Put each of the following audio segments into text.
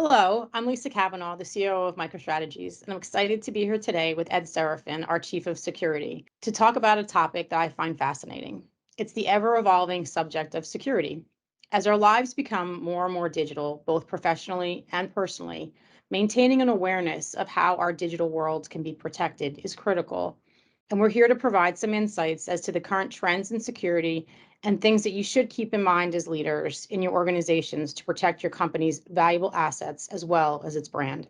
Hello, I'm Lisa Kavanaugh, the CEO of MicroStrategies, and I'm excited to be here today with Ed Serafin, our Chief of Security, to talk about a topic that I find fascinating. It's the ever-evolving subject of security. As our lives become more and more digital, both professionally and personally, maintaining an awareness of how our digital worlds can be protected is critical. And we're here to provide some insights as to the current trends in security and things that you should keep in mind as leaders in your organizations to protect your company's valuable assets as well as its brand.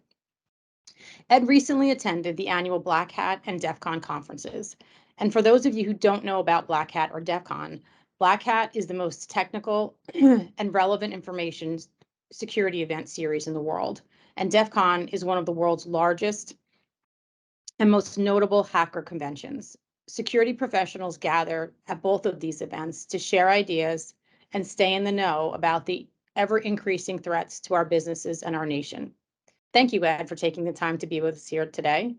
Ed recently attended the annual Black Hat and DEF CON conferences. And for those of you who don't know about Black Hat or DEF CON, Black Hat is the most technical and relevant information security event series in the world. And DEF CON is one of the world's largest and most notable hacker conventions. Security professionals gather at both of these events to share ideas and stay in the know about the ever increasing threats to our businesses and our nation. Thank you, Ed, for taking the time to be with us here today.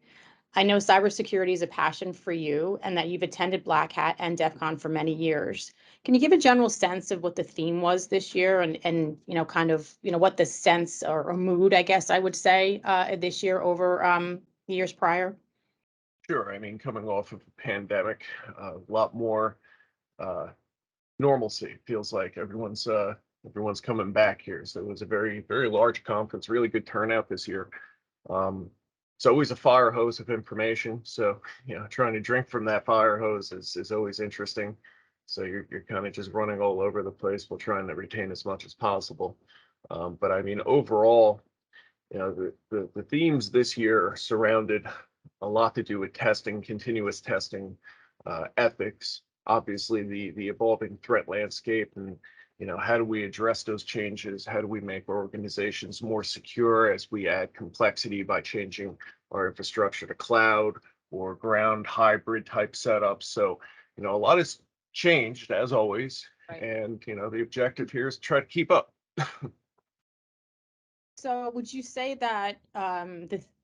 I know cybersecurity is a passion for you and that you've attended Black Hat and DEF CON for many years. Can you give a general sense of what the theme was this year and what the sense or mood, I guess I would say, this year over years prior? Sure. I mean, coming off of a pandemic, a lot more uh, normalcy. Feels like everyone's coming back here. So it was a very, very large conference, really good turnout this year. It's always a fire hose of information. So, trying to drink from that fire hose is always interesting. So you're kind of just running all over the place while trying to retain as much as possible. But I mean, overall, the themes this year are surrounded a lot to do with testing, continuous testing, ethics, obviously the evolving threat landscape, and how do we address those changes? How do we make our organizations more secure as we add complexity by changing our infrastructure to cloud or ground hybrid type setups? So a lot has changed as always, Right. and the objective here is to try to keep up. So would you say that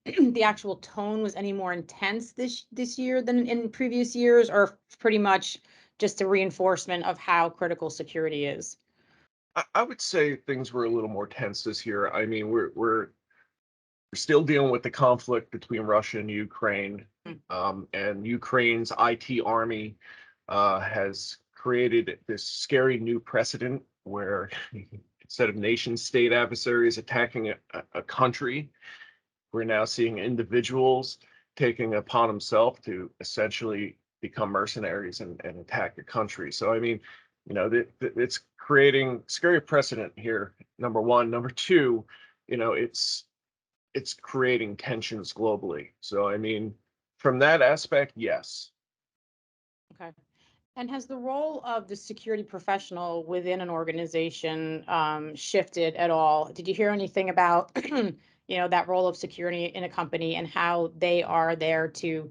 the actual tone was any more intense this year than in previous years, or pretty much just a reinforcement of how critical security is? I would say things were a little more tense this year. I mean, we're still dealing with the conflict between Russia and Ukraine, Mm. and Ukraine's IT army has created this scary new precedent where instead of nation state adversaries attacking a country, we're now seeing individuals taking upon themselves to essentially become mercenaries and attack a country. So, I mean, it's creating scary precedent here. Number one. Number two, it's creating tensions globally. So, I mean, from that aspect, yes. Okay. And has the role of the security professional within an organization shifted at all? Did you hear anything about, that role of security in a company and how they are there to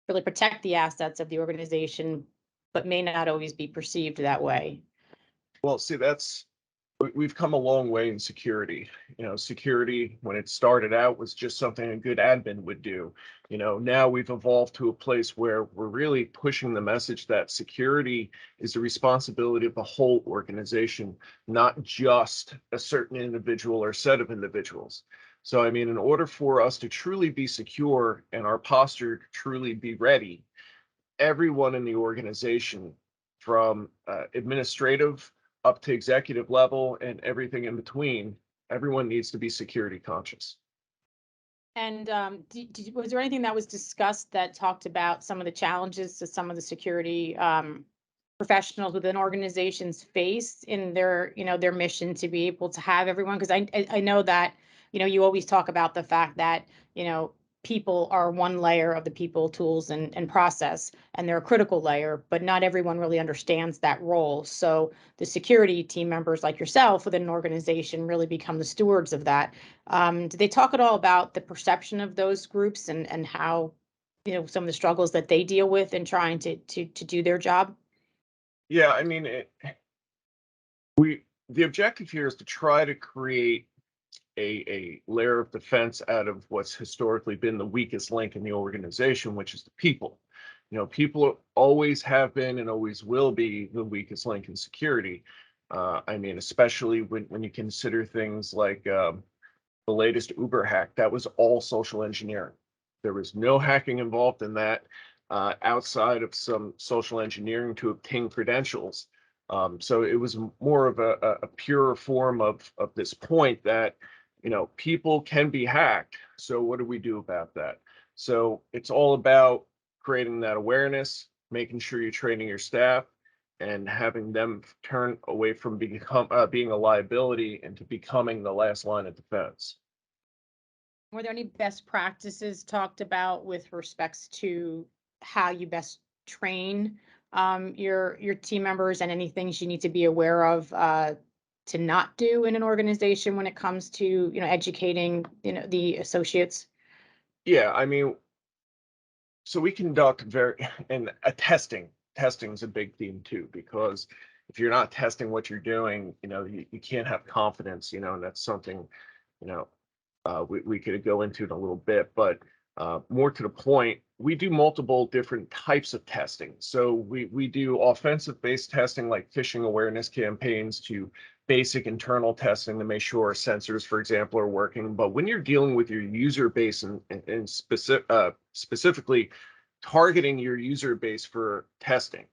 really protect the assets of the organization, but may not always be perceived that way? Well, see, we've come a long way in security. Security when it started out was just something a good admin would do. Now we've evolved to a place where we're really pushing the message that security is the responsibility of the whole organization, not just a certain individual or set of individuals. So, I mean, in order for us to truly be secure and our posture to truly be ready, everyone in the organization, from administrative up to executive level and everything in between, everyone needs to be security conscious. And was there anything that was discussed that talked about some of the challenges that some of the security professionals within organizations face in their mission to be able to have everyone? Because I know that you always talk about the fact that people are one layer of the people, tools, and process, and they're a critical layer, but not everyone really understands that role. So the security team members like yourself within an organization really become the stewards of that. Do they talk at all about the perception of those groups and how some of the struggles that they deal with in trying to do their job? Yeah, I mean, the objective here is to try to create a layer of defense out of what's historically been the weakest link in the organization, which is the people. People always have been and always will be the weakest link in security. I mean, especially when you consider things like the latest Uber hack, that was all social engineering. There was no hacking involved in that, outside of some social engineering to obtain credentials. So it was more of a pure form of this point that, people can be hacked. So what do we do about that? So it's all about creating that awareness, making sure you're training your staff, and having them turn away from being a liability into becoming the last line of defense. Were there any best practices talked about with respects to how you best train your team members, and any things you need to be aware of to not do in an organization when it comes to educating the associates? Yeah, I mean, so we conduct very and testing. Testing is a big theme too, because if you're not testing what you're doing, you can't have confidence, and that's something, you know, we could go into in a little bit, but more to the point, we do multiple different types of testing. So we do offensive based testing like phishing awareness campaigns, to basic internal testing to make sure our sensors, for example, are working. But when you're dealing with your user base and specifically targeting your user base for testing,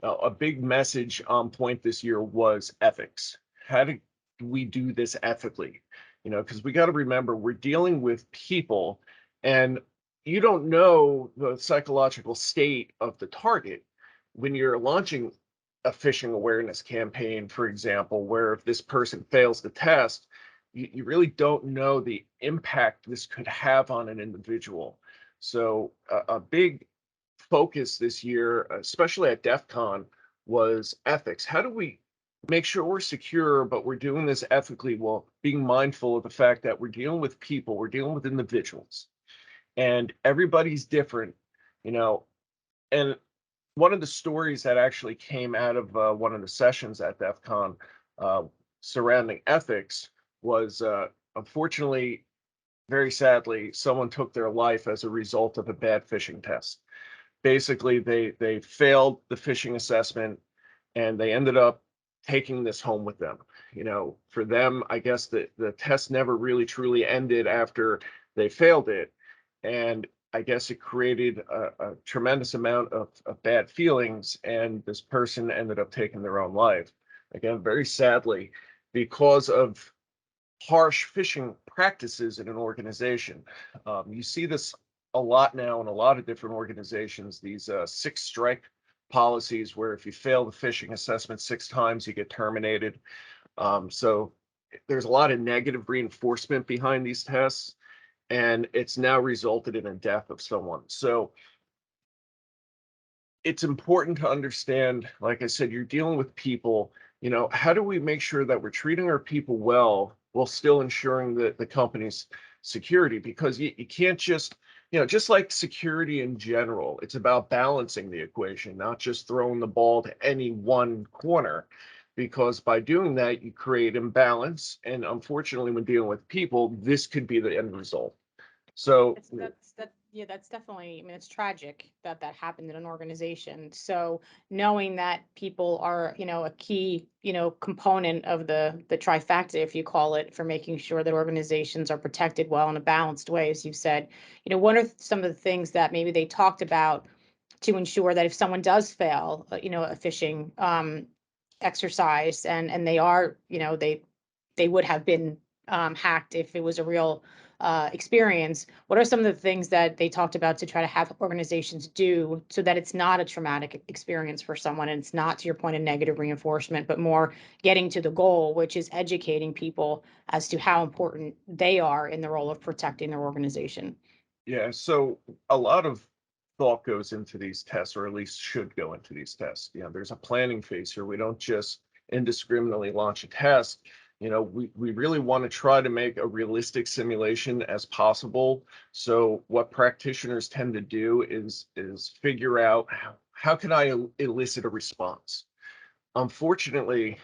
a big message on point this year was ethics. How do we do this ethically? Because we got to remember we're dealing with people, and you don't know the psychological state of the target when you're launching a phishing awareness campaign, for example, where if this person fails the test, you really don't know the impact this could have on an individual. So a big focus this year, especially at DEF CON, was ethics. How do we make sure we're secure, but we're doing this ethically while being mindful of the fact that we're dealing with people, we're dealing with individuals, and everybody's different, you know. And one of the stories that actually came out of one of the sessions at DEF CON uh, surrounding ethics was, unfortunately, very sadly, someone took their life as a result of a bad phishing test. Basically, they failed the phishing assessment, and they ended up taking this home with them. For them, I guess the test never really truly ended after they failed it. And I guess it created a tremendous amount of bad feelings, and this person ended up taking their own life. Again, very sadly, because of harsh phishing practices in an organization. You see this a lot now in a lot of different organizations, these six strike policies, where if you fail the phishing assessment six times, you get terminated. So there's a lot of negative reinforcement behind these tests, and it's now resulted in a death of someone. So it's important to understand, like I said, you're dealing with people. How do we make sure that we're treating our people well while still ensuring that the company's security? Because you can't just like security in general, it's about balancing the equation, not just throwing the ball to any one corner, because by doing that, you create imbalance. And unfortunately, when dealing with people, this could be the end result. So, Yeah, that's definitely, I mean, it's tragic that that happened in an organization. So knowing that people are, a key, component of the trifecta, if you call it, for making sure that organizations are protected well in a balanced way, as you said. What are some of the things that maybe they talked about to ensure that if someone does fail, a phishing exercise, and they are, they would have been hacked if it was a real experience. What are some of the things that they talked about to try to have organizations do so that it's not a traumatic experience for someone, and it's not, to your point, a negative reinforcement, but more getting to the goal, which is educating people as to how important they are in the role of protecting their organization? yeah, so a lot of thought goes into these tests, or at least should go into these tests. There's a planning phase here. We don't just indiscriminately launch a test. We really want to try to make a realistic simulation as possible. So what practitioners tend to do is figure out how can I elicit a response. Unfortunately,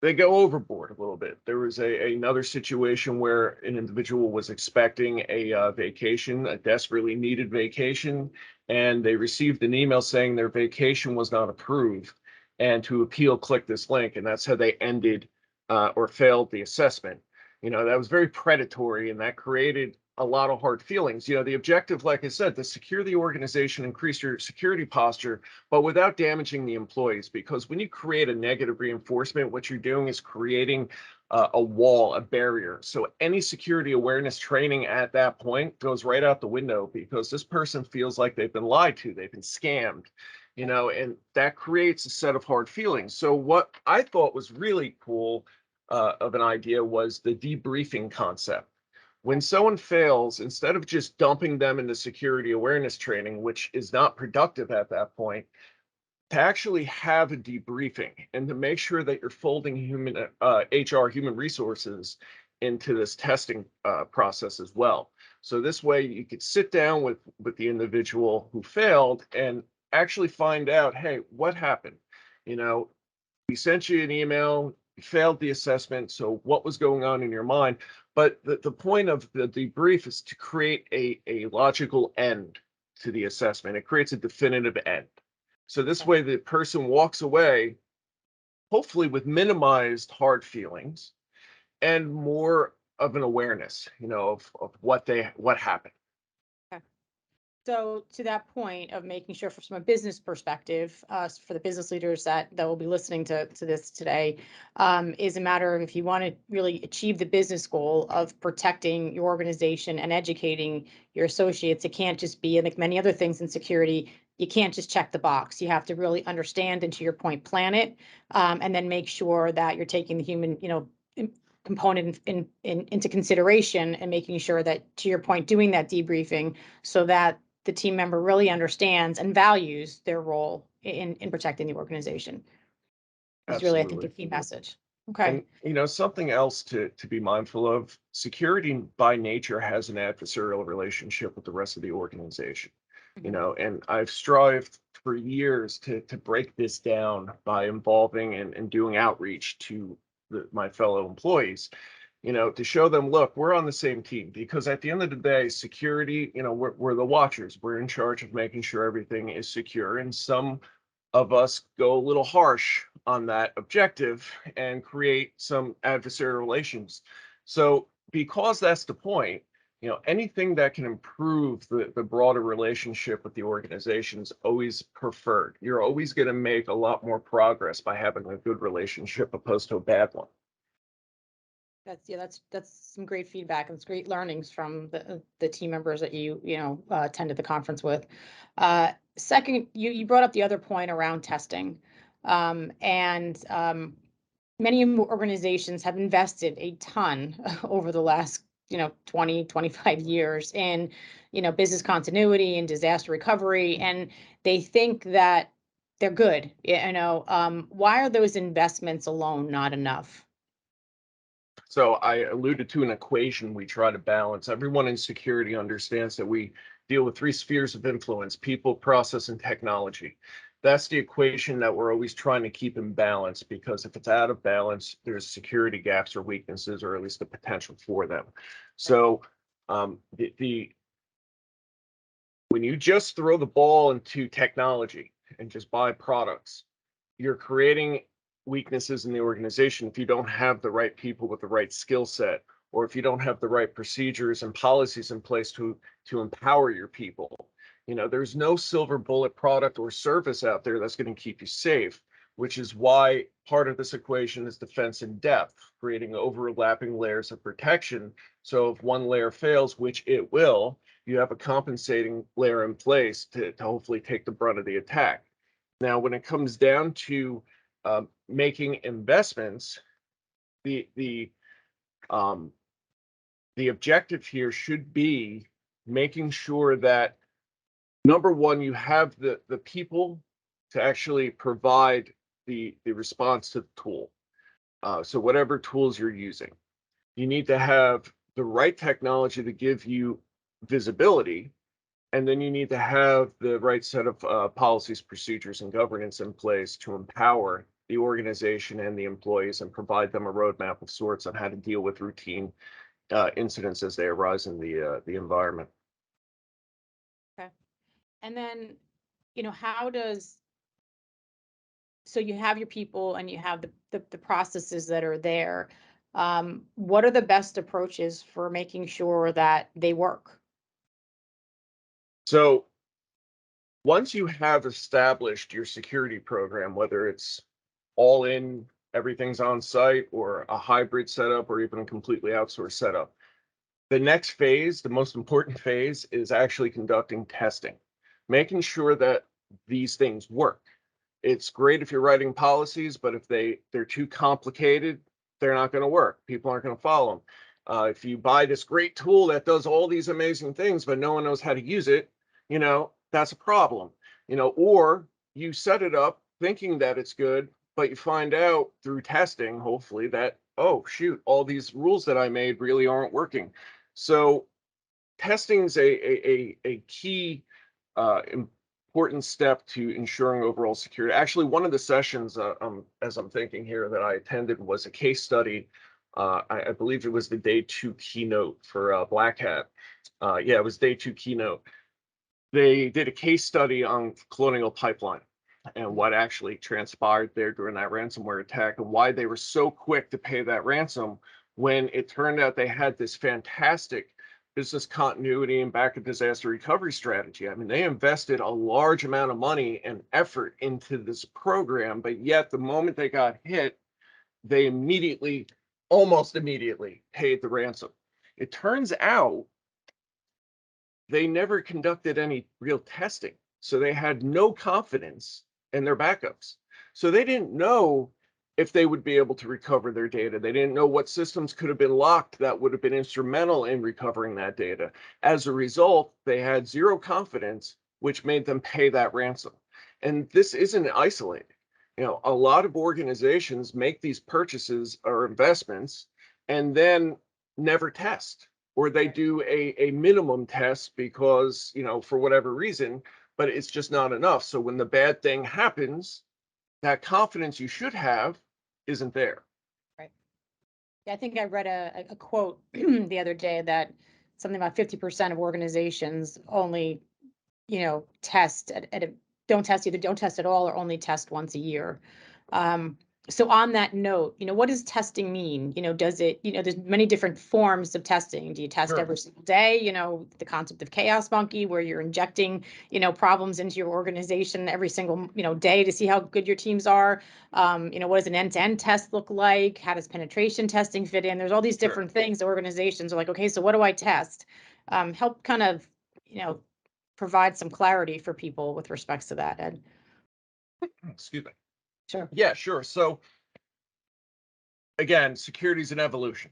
they go overboard a little bit. There was another situation where an individual was expecting a vacation, a desperately needed vacation, and they received an email saying their vacation was not approved, and to appeal, click this link, and that's how they ended or failed the assessment. That was very predatory, and that created a lot of hard feelings. The objective, like I said, to secure the organization, increase your security posture, but without damaging the employees. Because when you create a negative reinforcement, what you're doing is creating a wall, a barrier. So any security awareness training at that point goes right out the window, because this person feels like they've been lied to, they've been scammed, and that creates a set of hard feelings. So what I thought was really cool of an idea was the debriefing concept. When someone fails, instead of just dumping them into security awareness training, which is not productive at that point, to actually have a debriefing and to make sure that you're folding HR, human resources, into this testing process as well. So this way you could sit down with the individual who failed and actually find out, hey, what happened? You know, we sent you an email, you failed the assessment, so what was going on in your mind? But the point of the debrief is to create a logical end to the assessment. It creates a definitive end. So this way the person walks away, hopefully with minimized hard feelings and more of an awareness, of what happened. Okay. So to that point of making sure from a business perspective, for the business leaders that will be listening to this today, is a matter of, if you want to really achieve the business goal of protecting your organization and educating your associates, it can't just be, like many other things in security, you can't just check the box. You have to really understand, and to your point, plan it, and then make sure that you're taking the human, component into consideration, and making sure that, to your point, doing that debriefing so that the team member really understands and values their role in protecting the organization, is really, I think, the Absolutely. key message. Okay. And something else to be mindful of, security by nature has an adversarial relationship with the rest of the organization. Mhm. And I've strived for years to break this down by involving and doing outreach to my fellow employees, to show them, look, we're on the same team. Because at the end of the day, security, we're the watchers. We're in charge of making sure everything is secure. And some of us go a little harsh on that objective and create some adversarial relations. So, because that's the point, anything that can improve the broader relationship with the organization is always preferred. You're always going to make a lot more progress by having a good relationship opposed to a bad one. That's some great feedback, and it's great learnings from the team members that you attended the conference with. Second, you brought up the other point around testing, and many organizations have invested a ton over the last 20 25 years in business continuity and disaster recovery, and they think that they're good. Why are those investments alone not enough? So I alluded to an equation we try to balance. Everyone in security understands that we deal with three spheres of influence: people, process, and technology. That's the equation that we're always trying to keep in balance, because if it's out of balance, there's security gaps or weaknesses, or at least the potential for them. So the when you just throw the ball into technology and just buy products, you're creating weaknesses in the organization if you don't have the right people with the right skill set, or if you don't have the right procedures and policies in place to empower your people. There's no silver bullet product or service out there that's going to keep you safe, which is why part of this equation is defense in depth, creating overlapping layers of protection. So if one layer fails, which it will, you have a compensating layer in place to hopefully take the brunt of the attack. Now, when it comes down to making investments, the the um, the objective here should be making sure that, number one, you have the people to actually provide the response to the tool. So whatever tools you're using, you need to have the right technology to give you visibility. And then you need to have the right set of policies, procedures, and governance in place to empower the organization and the employees, and provide them a roadmap of sorts on how to deal with routine incidents as they arise in the environment. Okay. And then, how does, so you have your people and you have the processes that are there. What are the best approaches for making sure that they work? So once you have established your security program, whether it's all in, everything's on site, or a hybrid setup, or even a completely outsourced setup, the next phase, the most important phase, is actually conducting testing, making sure that these things work. It's great if you're writing policies, but if they're too complicated, they're not going to work. People aren't going to follow them. If you buy this great tool that does all these amazing things, but no one knows how to use it, that's a problem. Or you set it up thinking that it's good, but you find out through testing, hopefully, that, oh, shoot, all these rules that I made really aren't working. So testing is a key important step to ensuring overall security. Actually, one of the sessions, as I'm thinking here, that I attended was a case study. I believe it was the day two keynote for Black Hat. Yeah, it was day two keynote. They did a case study on Colonial Pipeline and what actually transpired there during that ransomware attack, and why they were so quick to pay that ransom when it turned out they had this fantastic business continuity and backup disaster recovery strategy. I mean, they invested a large amount of money and effort into this program, but yet the moment they got hit, they almost immediately paid the ransom. It turns out they never conducted any real testing. So they had no confidence in their backups. So they didn't know if they would be able to recover their data. They didn't know what systems could have been locked that would have been instrumental in recovering that data. As a result, they had zero confidence, which made them pay that ransom. And this isn't isolated. A lot of organizations make these purchases or investments and then never test, or they do a minimum test because, for whatever reason, but it's just not enough. So when the bad thing happens, that confidence you should have isn't there. Right. Yeah, I think I read a quote the other day that something about 50% of organizations only, test at a don't test, either don't test at all or only test once a year. Um, so on that note, what does testing mean? Does it, there's many different forms of testing. Do you test Sure. every single day? The concept of chaos monkey, where you're injecting, problems into your organization every single, day to see how good your teams are. What does an end-to-end test look like? How does penetration testing fit in? There's all these Sure. different things. Organizations are like, okay, so what do I test? Help kind of, you know, provide some clarity for people with respects to that, Ed. Excuse me. Sure. Yeah, sure. So again, security is an evolution.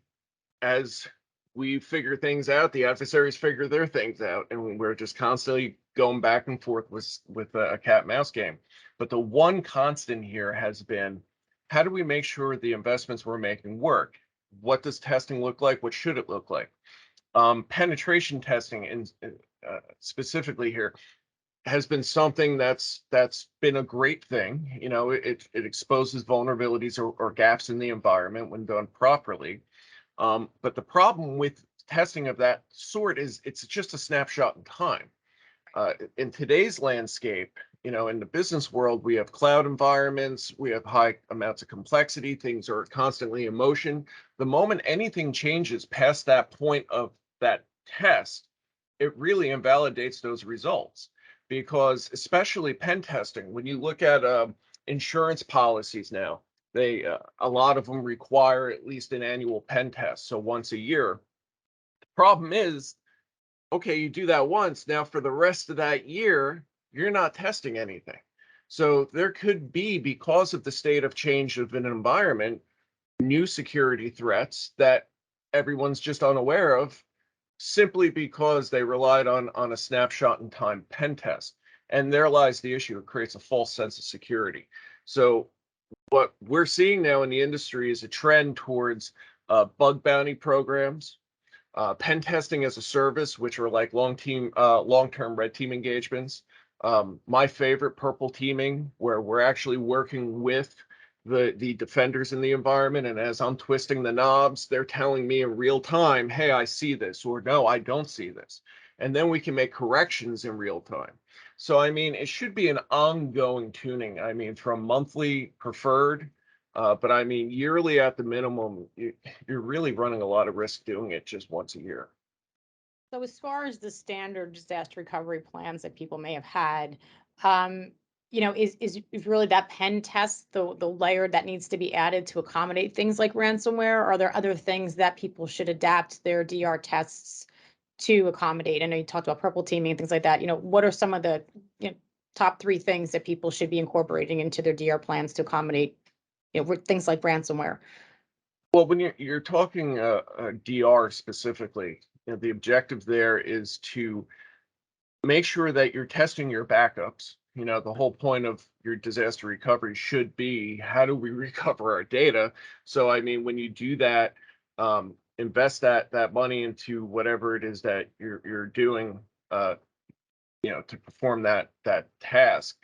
As we figure things out, the adversaries figure their things out, and we're just constantly going back and forth with a cat and mouse game. But the one constant here has been, how do we make sure the investments we're making work? What does testing look like? What should it look like? Penetration testing, specifically here, has been something that's been a great thing. It exposes vulnerabilities or gaps in the environment when done properly. But the problem with testing of that sort is it's just a snapshot in time. In today's landscape, in the business world, we have cloud environments, we have high amounts of complexity, things are constantly in motion. The moment anything changes past that point of that test, it really invalidates those results. Because especially pen testing, when you look at insurance policies now, a lot of them require at least an annual pen test, so once a year. The problem is, okay, you do that once. Now, for the rest of that year, you're not testing anything. So there could be, because of the state of change of an environment, new security threats that everyone's just unaware of, simply because they relied on a snapshot in time pen test. And there lies the issue. It creates a false sense of security. So what we're seeing now in the industry is a trend towards bug bounty programs, pen testing as a service, which are like long-term red team engagements. My favorite, purple teaming, where we're actually working with the defenders in the environment, and as I'm twisting the knobs, they're telling me in real time, hey, I see this, or no, I don't see this. And then we can make corrections in real time. So, I mean, it should be an ongoing tuning. I mean, from monthly preferred But I mean, yearly at the minimum, you're really running a lot of risk doing it just once a year. So as far as the standard disaster recovery plans that people may have had, um, is really that pen test the layer that needs to be added to accommodate things like ransomware? Are there other things that people should adapt their DR tests to accommodate? I know you talked about purple teaming and things like that. What are some of the you know, top three things that people should be incorporating into their DR plans to accommodate things like ransomware? Well, when you're talking DR specifically, the objective there is to make sure that you're testing your backups. The whole point of your disaster recovery should be, how do we recover our data? So, I mean, when you do that, invest that money into whatever it is that you're doing, to perform that task.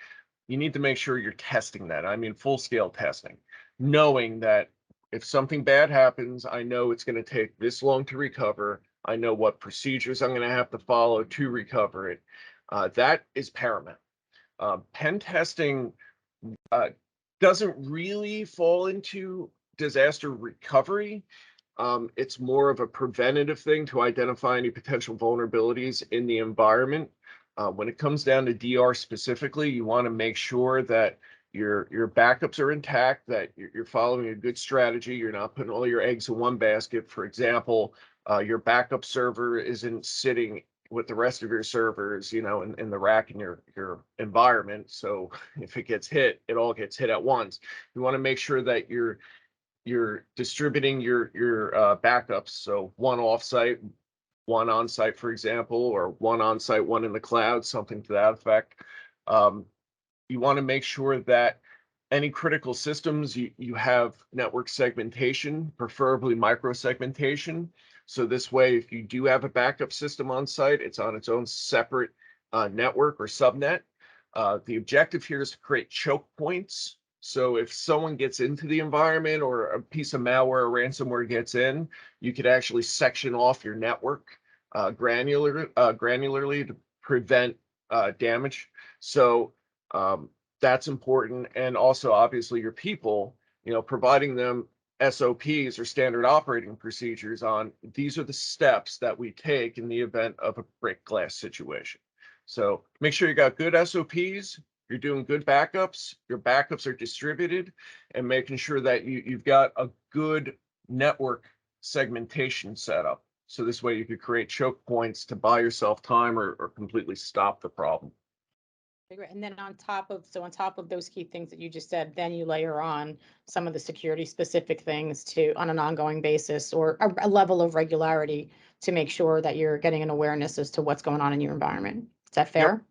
You need to make sure you're testing that. I mean, full scale testing, knowing that if something bad happens, I know it's going to take this long to recover. I know what procedures I'm going to have to follow to recover it. That is paramount. Pen testing uh, doesn't really fall into disaster recovery. It's more of a preventative thing to identify any potential vulnerabilities in the environment. When it comes down to DR specifically, you want to make sure that your backups are intact, that you're following a good strategy. You're not putting all your eggs in one basket. For example, your backup server isn't sitting with the rest of your servers, in the rack in your environment. So if it gets hit, it all gets hit at once. You want to make sure that you're distributing your backups. So one offsite, one on-site, for example, or one on-site, one in the cloud, something to that effect. Um, you want to make sure that any critical systems, you have network segmentation, preferably micro-segmentation. So this way, if you do have a backup system on site, it's on its own separate network or subnet. The objective here is to create choke points. So if someone gets into the environment or a piece of malware or ransomware gets in, you could actually section off your network granularly to prevent damage. So that's important. And also, obviously, your people, providing them SOPs or standard operating procedures on, these are the steps that we take in the event of a break glass situation. So make sure you got good SOPs, you're doing good backups, your backups are distributed, and making sure that you've got a good network segmentation setup. So this way you could create choke points to buy yourself time or completely stop the problem. Okay, great. And then on top of those key things that you just said, then you layer on some of the security specific things to on an ongoing basis or a level of regularity to make sure that you're getting an awareness as to what's going on in your environment. Is that Yep. fair?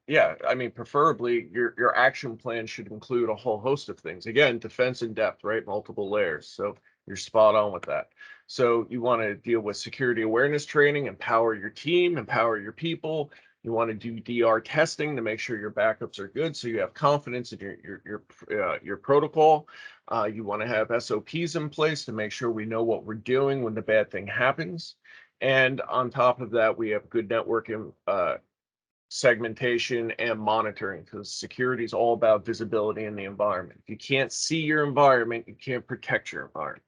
Yeah, I mean, preferably your action plan should include a whole host of things. Again, defense in depth, right? Multiple layers. So you're spot on with that. So you want to deal with security awareness training, empower your team, empower your people. You want to do DR testing to make sure your backups are good, so you have confidence in your protocol. You want to have SOPs in place to make sure we know what we're doing when the bad thing happens. And on top of that, we have good networking segmentation and monitoring, because security is all about visibility in the environment. If you can't see your environment, you can't protect your environment.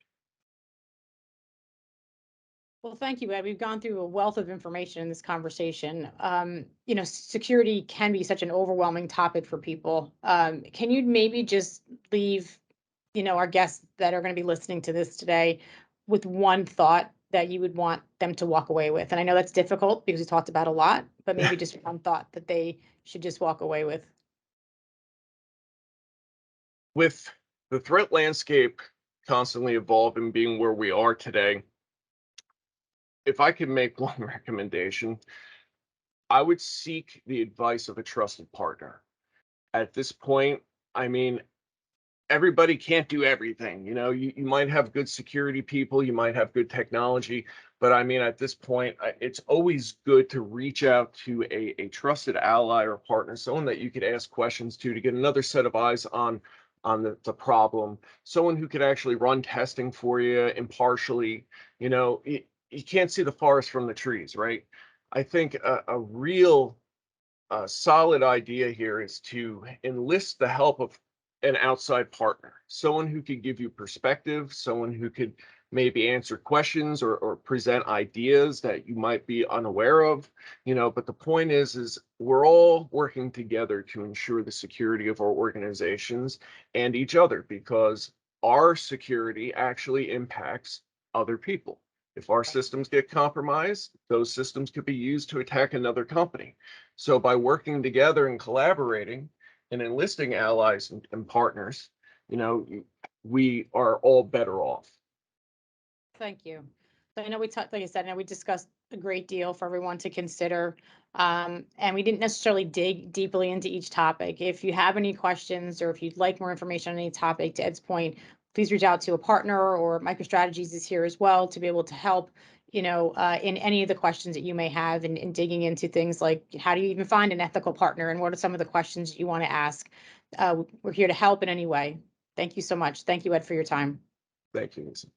Well, thank you, Ed. We've gone through a wealth of information in this conversation. Security can be such an overwhelming topic for people. Can you maybe just leave, our guests that are going to be listening to this today with one thought that you would want them to walk away with? And I know that's difficult because we talked about a lot, but maybe just one thought that they should just walk away with. With the threat landscape constantly evolving, being where we are today, if I could make one recommendation, I would seek the advice of a trusted partner. At this point, I mean, everybody can't do everything. You might have good security people, you might have good technology, but I mean, at this point, it's always good to reach out to a trusted ally or partner, someone that you could ask questions to get another set of eyes on the problem, someone who could actually run testing for you impartially. You can't see the forest from the trees, right? I think a real solid idea here is to enlist the help of an outside partner, someone who could give you perspective, someone who could maybe answer questions or present ideas that you might be unaware of, but the point is we're all working together to ensure the security of our organizations and each other, because our security actually impacts other people. If our systems get compromised, those systems could be used to attack another company. So by working together and collaborating and enlisting allies and partners, you know, we are all better off. Thank you. So I know we talked, like I said, I know we discussed a great deal for everyone to consider. And we didn't necessarily dig deeply into each topic. If you have any questions or if you'd like more information on any topic, to Ed's point, please reach out to a partner, or MicroStrategies is here as well to be able to help, in any of the questions that you may have, and digging into things like how do you even find an ethical partner and what are some of the questions that you want to ask. We're here to help in any way. Thank you so much. Thank you, Ed, for your time. Thank you, Lisa.